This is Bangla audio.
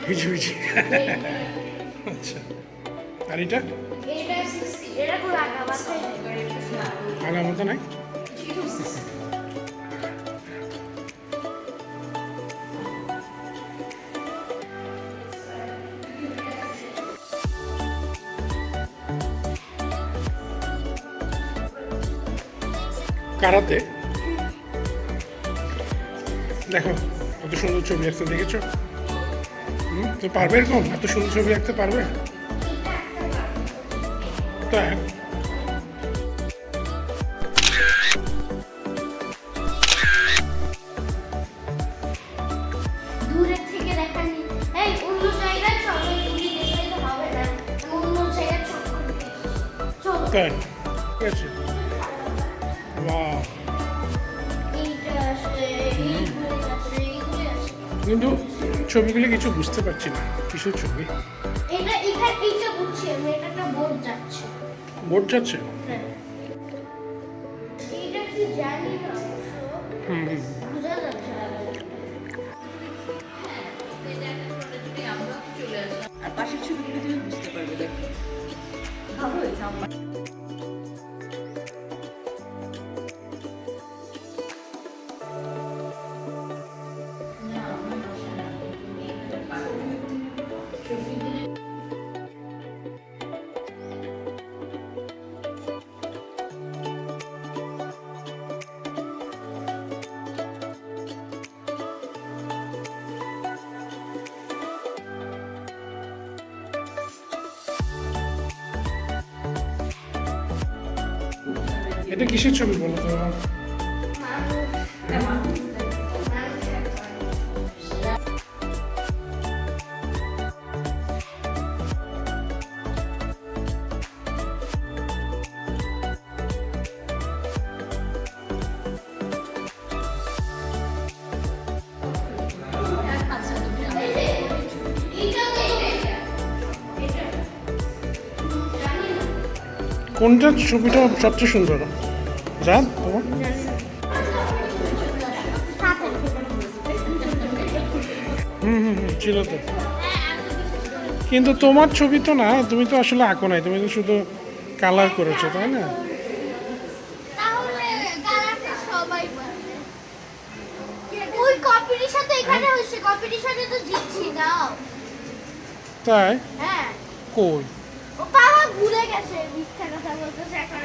ভিজে ভিজে আচ্ছা আর এটা আগা মতো নাই কারাতে দেখো কত সুন্দর ছবি আঁকতে দেখেছো তো পারবে এরকম এত সুন্দর ছবি আঁকতে পারবে তাই দূরের থেকে দেখানি এই অন্য জায়গায় চলো তুমি দেখলে তো হবে না অন্য জায়গায় চলো তাই ঠিক আছে বাহ এইটা আসলে এইগুলো আছে এইগুলো আছে কিন্তু ছবিগুলো কিছু বুঝতে পারছি না কিসের ছবি এটা এখানে এইটা বুঝছি আমি এটা একটা বোর্ড যাচ্ছে বোর্ড যাচ্ছে হ্যাঁ এইটা কি জানি না অবশ্য হুম বোঝা যাচ্ছে না আর পাশের ছবিগুলো তুমি বুঝতে পারবে দেখো ভালো হয়েছে আমার এটা কিসের ছবি বলো তো কোনটা ছবিটা সবচেয়ে সুন্দর জান তোমার ছিল তো কিন্তু তোমার ছবি তো না তুমি তো আসলে আঁকো নাই তুমি তো শুধু কালার করেছো তাই না তাহলে কালারটা সবাই পারবে ওই কম্পিটিশন তো এখানে হইছে কম্পিটিশনে তো জিতছি দাও তাই হ্যাঁ কই ও বাবা ভুলে গেছে মিথ্যা কথা বলতেছে এখন